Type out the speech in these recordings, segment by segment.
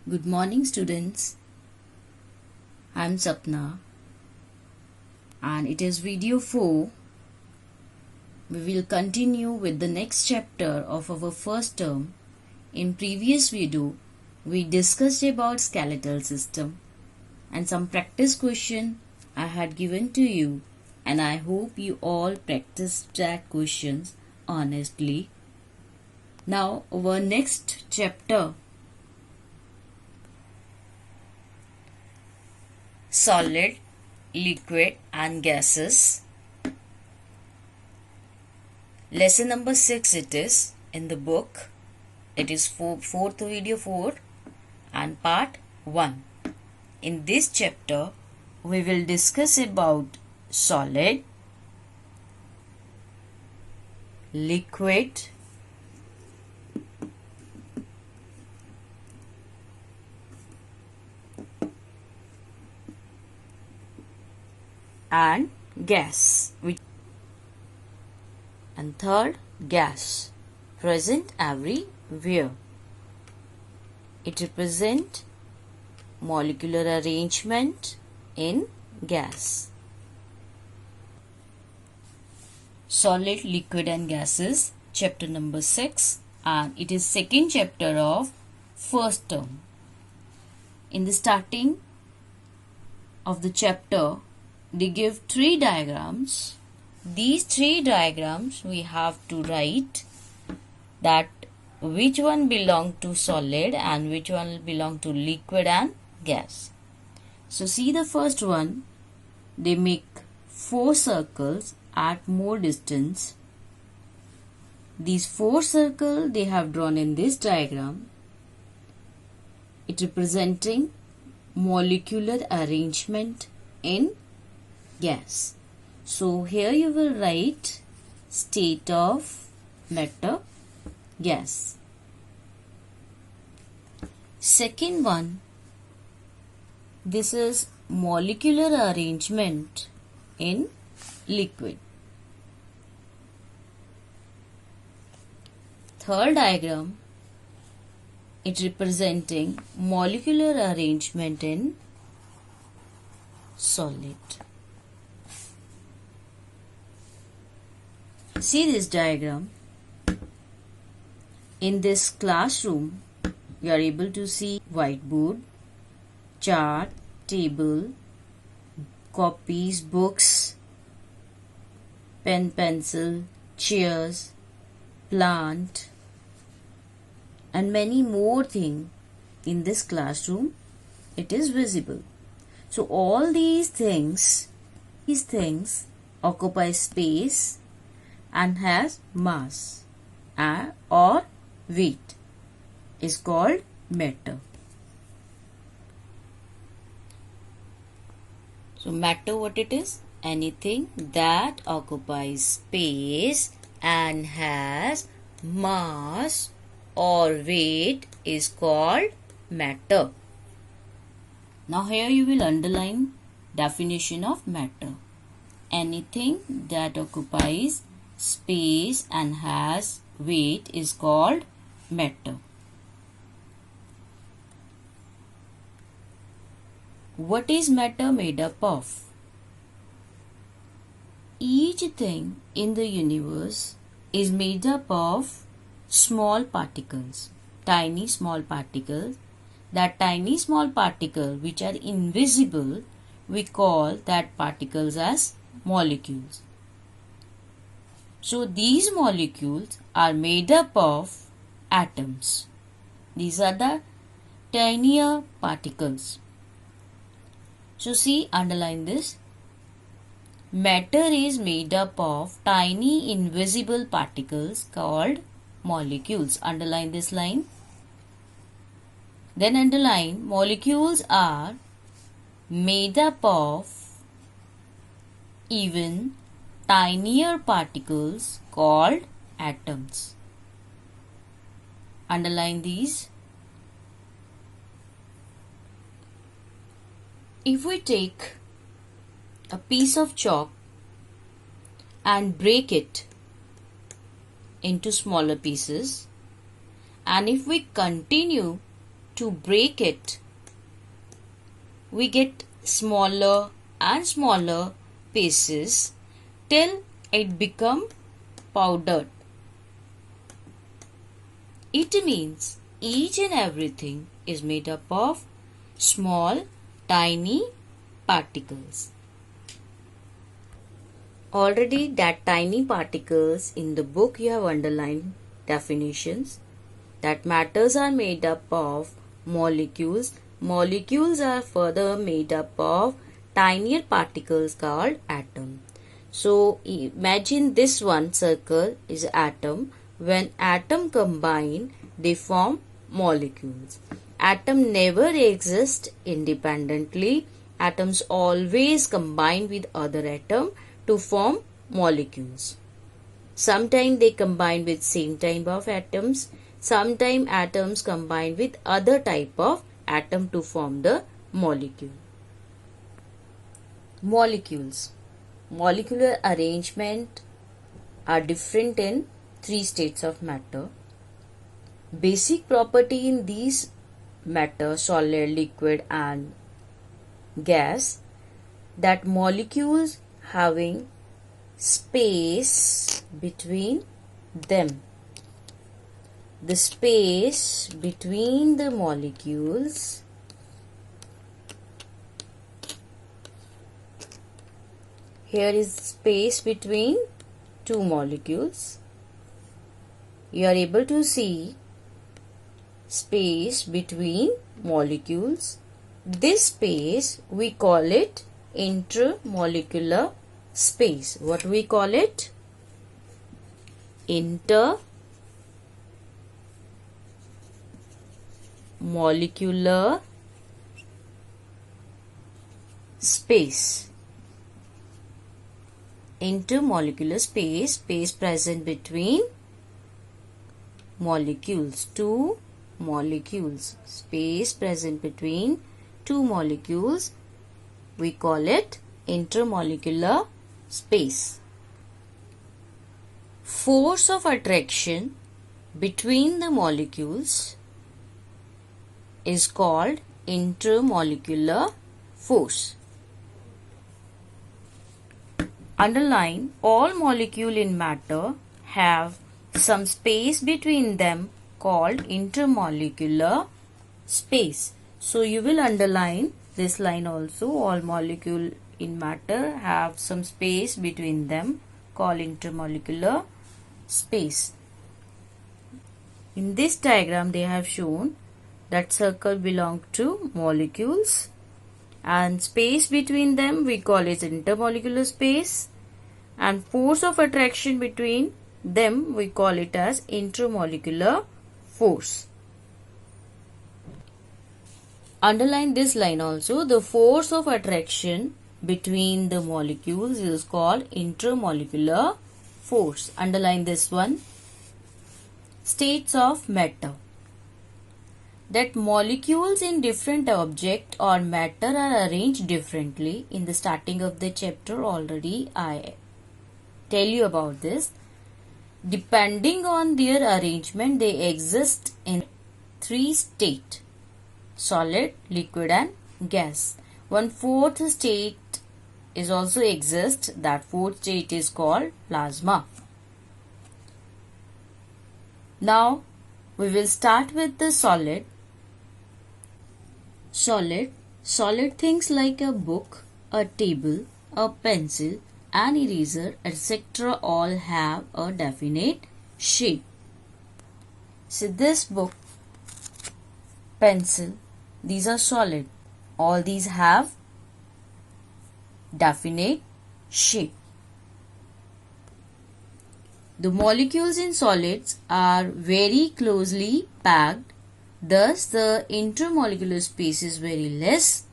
Good morning, students. I'm Sapna and it is video 4. We will continue with the next chapter of our first term. In previous video, we discussed about skeletal system and some practice question I had given to you, and I hope you all practiced that questions honestly. Now our next chapter, solid, liquid and gases. Lesson number 6 it is in the book. It is fourth video 4 and part 1. In this chapter, we will discuss about solid, liquid, and gas. And third, gas, present everywhere. It represents molecular arrangement in gas. Solid, liquid and gases, chapter number 6, and it is second chapter of first term. In the starting of the chapter, they give 3 diagrams. These 3 diagrams we have to write that which one belong to solid and which one belong to liquid and gas. So see the first one, they make 4 circles at more distance. These 4 circles they have drawn in this diagram. It representing molecular arrangement in gas. So here you will write state of matter, gas. Second one, this is molecular arrangement in liquid. Third diagram, it representing molecular arrangement in solid. See this diagram. In this classroom, you are able to see whiteboard, chart, table, copies, books, pen, pencil, chairs, plant, and many more things in this classroom. It is visible. So all these things occupy space and has mass or weight, is called matter. So matter, what it is? Anything that occupies space and has mass or weight is called matter. Now here you will underline definition of matter. Anything that occupies space and has weight is called matter. What is matter made up of? Each thing in the universe is made up of small particles, tiny small particles. That tiny small particle which are invisible, we call that particles as molecules. So these molecules are made up of atoms. These are the tinier particles. So see, underline this. Matter is made up of tiny invisible particles called molecules. Underline this line. Then underline molecules are made up of even tinier particles called atoms. Underline these. If we take a piece of chalk and break it into smaller pieces, and if we continue to break it, we get smaller and smaller pieces till it become powdered. It means each and everything is made up of small, tiny particles. Already that tiny particles in the book you have underlined definitions. That matters are made up of molecules. Molecules are further made up of tinier particles called atom. So imagine this one circle is atom. When atom combine, they form molecules. Atom never exist independently. Atoms always combine with other atom to form molecules. Sometimes they combine with same type of atoms. Sometimes atoms combine with other type of atom to form the molecule. Molecules. Molecular arrangement are different in three states of matter. Basic property in these matter, solid, liquid and gas, that molecules having space between them. The space between the molecules here is space between two molecules. You are able to see space between molecules. This space we call it intermolecular space. What we call it? Intermolecular space. Intermolecular space, space present between molecules, two molecules, space present between two molecules, we call it intermolecular space. Force of attraction between the molecules is called intermolecular force. Underline, all molecules in matter have some space between them called intermolecular space. So you will underline this line also. All molecules in matter have some space between them called intermolecular space. In this diagram they have shown that circle belongs to molecules and space between them we call it intermolecular space, and force of attraction between them we call it as intermolecular force. Underline this line also. The force of attraction between the molecules is called intermolecular force. Underline this one. States of matter. That molecules in different object or matter are arranged differently. In the starting of the chapter already I tell you about this. Depending on their arrangement, they exist in three states: solid, liquid and gas. One fourth state is also exists. That fourth state is called plasma. Now we will start with the solid. Solid things like a book, a table, a pencil, an eraser, etc. all have a definite shape. So this book, pencil, these are solid. All these have definite shape. The molecules in solids are very closely packed. Thus, the intermolecular space is very less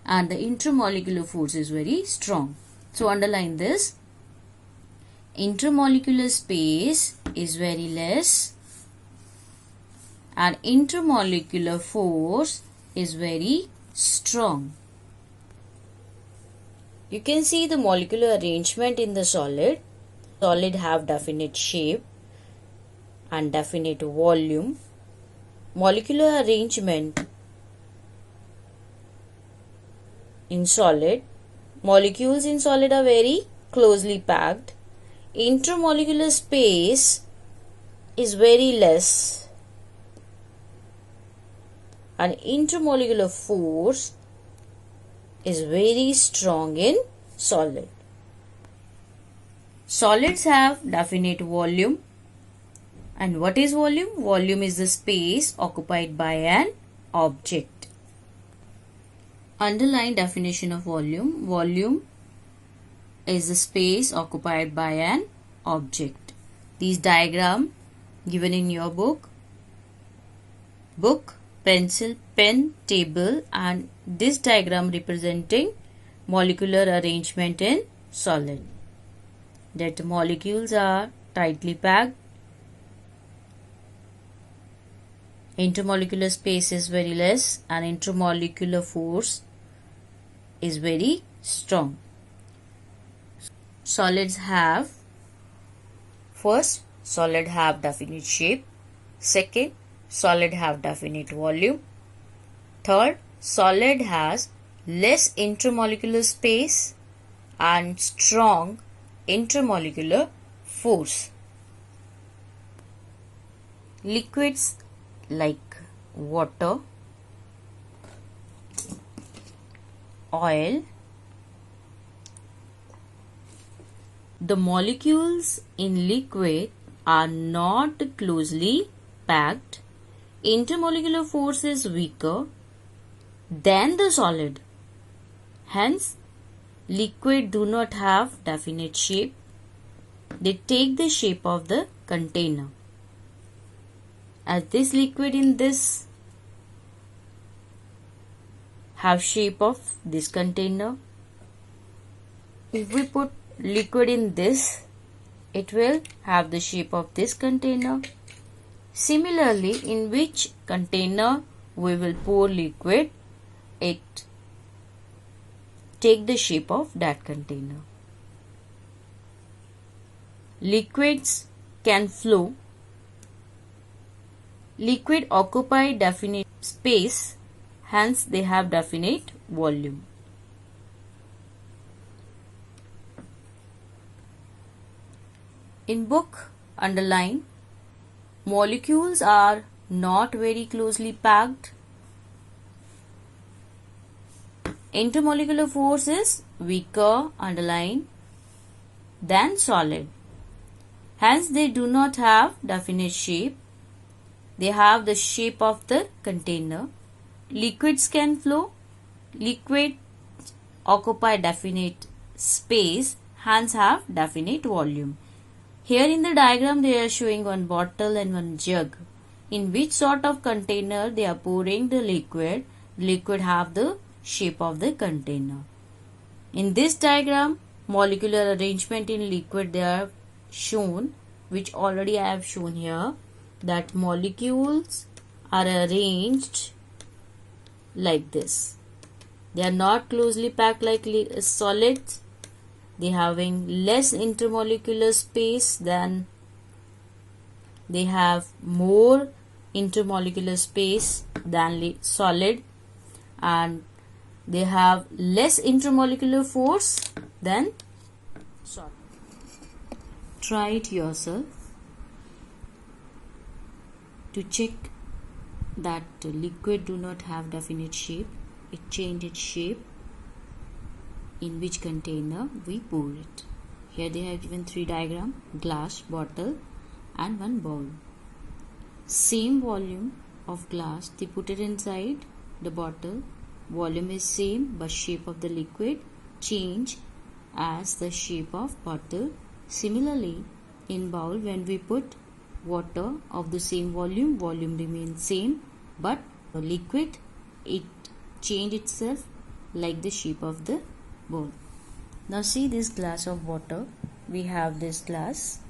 and the intermolecular force is very strong. So, underline this. Intermolecular space is very less and intermolecular force is very strong. You can see the molecular arrangement in the solid. Solid have definite shape and definite volume. Molecular arrangement in solid. Molecules in solid are very closely packed. Intermolecular space is very less, and intermolecular force is very strong in solid. Solids have definite volume. And what is volume? Volume is the space occupied by an object. Underline definition of volume. Volume is the space occupied by an object. These diagram given in your book, pencil, pen, table, and this diagram representing molecular arrangement in solid. That molecules are tightly packed. Intermolecular space is very less and intermolecular force is very strong. Solids have, first, solid have definite shape. Second, solid have definite volume. Third, solid has less intermolecular space and strong intermolecular force. Liquids like water, oil, the molecules in liquid are not closely packed. Intermolecular force is weaker than the solid. Hence, liquid do not have definite shape. They take the shape of the container. As this liquid in this have shape of this container. If we put liquid in this, it will have the shape of this container. Similarly, in which container we will pour liquid, it take the shape of that container. Liquids can flow. Liquid occupy definite space, hence they have definite volume. In book, underline, molecules are not very closely packed. Intermolecular force is weaker, underline, than solid. Hence they do not have definite shape. They have the shape of the container. Liquids can flow. Liquids occupy definite space, hence have definite volume. Here in the diagram they are showing one bottle and one jug. In which sort of container they are pouring the liquid, liquid have the shape of the container. In this diagram, molecular arrangement in liquid they are shown, which already I have shown here, that molecules are arranged like this. They are not closely packed like solids. They having less intermolecular space than, they have more intermolecular space than solid, and they have less intermolecular force than solid. Try it yourself to check that liquid do not have definite shape. It change its shape in which container we pour it. Here they have given three diagram: glass, bottle and one bowl. Same volume of glass, they put it inside the bottle. Volume is same but shape of the liquid change as the shape of bottle. Similarly, in bowl, when we put water of the same volume, volume remains same, but the liquid, it change itself like the shape of the bowl. Now see this glass of water. We have this glass.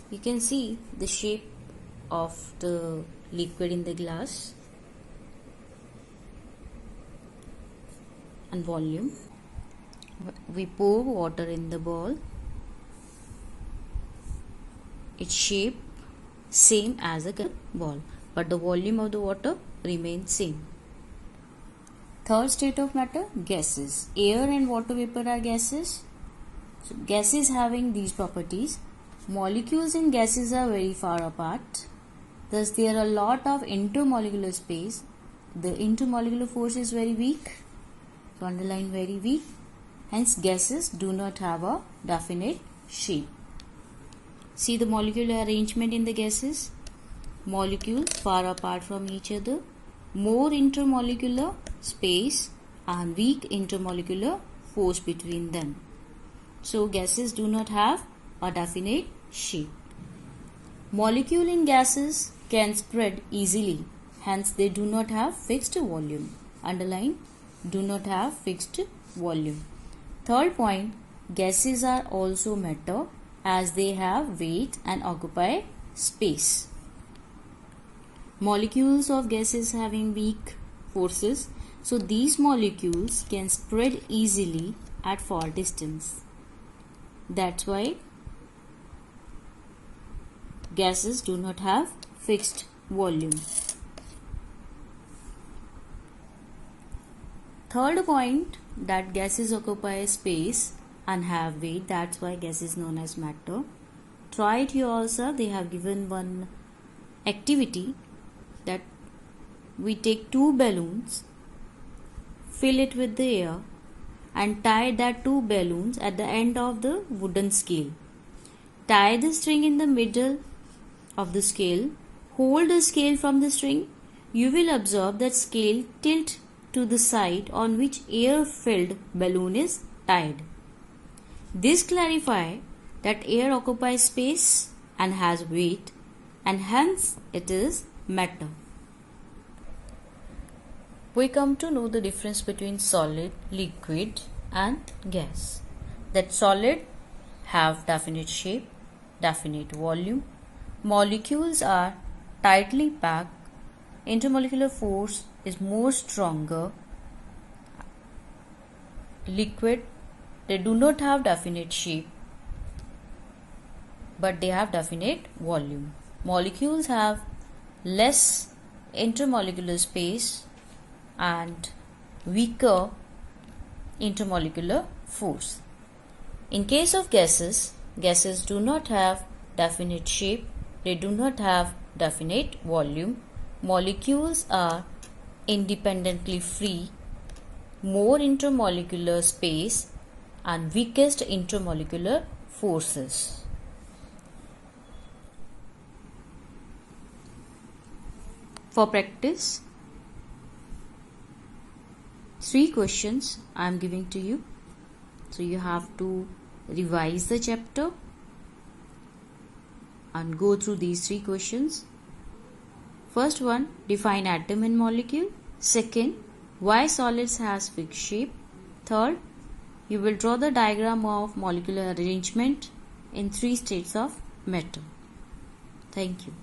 You can see the shape of the liquid in the glass and volume. We pour water in the bowl. Its shape same as a ball. but the volume of the water remains same. Third state of matter, gases. Air and water vapor are gases. So gases having these properties. Molecules in gases are very far apart. Thus there are a lot of intermolecular space. The intermolecular force is very weak. So underline very weak. Hence gases do not have a definite shape. See the molecular arrangement in the gases. Molecules far apart from each other. More intermolecular space and weak intermolecular force between them. So gases do not have a definite shape. Molecule in gases can spread easily, hence they do not have fixed volume. Underline, do not have fixed volume. Third point, gases are also matter as they have weight and occupy space. Molecules of gases having weak forces, so these molecules can spread easily at far distance. That's why gases do not have fixed volume. Third point, that gases occupy space and have weight. That's why gas is known as matter. Try it yourself. They have given one activity that we take two balloons, fill it with the air and tie that two balloons at the end of the wooden scale. Tie the string in the middle of the scale. Hold the scale from the string. You will observe that scale tilt to the side on which air-filled balloon is tied. This clarifies that air occupies space and has weight, and hence it is matter. We come to know the difference between solid, liquid and gas. That solid have definite shape, definite volume. Molecules are tightly packed. Intermolecular force is more stronger. Liquid, they do not have definite shape, but they have definite volume. Molecules have less intermolecular space and weaker intermolecular force. In case of gases, gases do not have definite shape, they do not have definite volume. Molecules are independently free, more intermolecular space and weakest intermolecular forces. For practice, 3 questions I am giving to you. So you have to revise the chapter and go through these 3 questions. First one, define atom and molecule. Second, why solids has fixed shape. Third, you will draw the diagram of molecular arrangement in 3 states of matter. Thank you.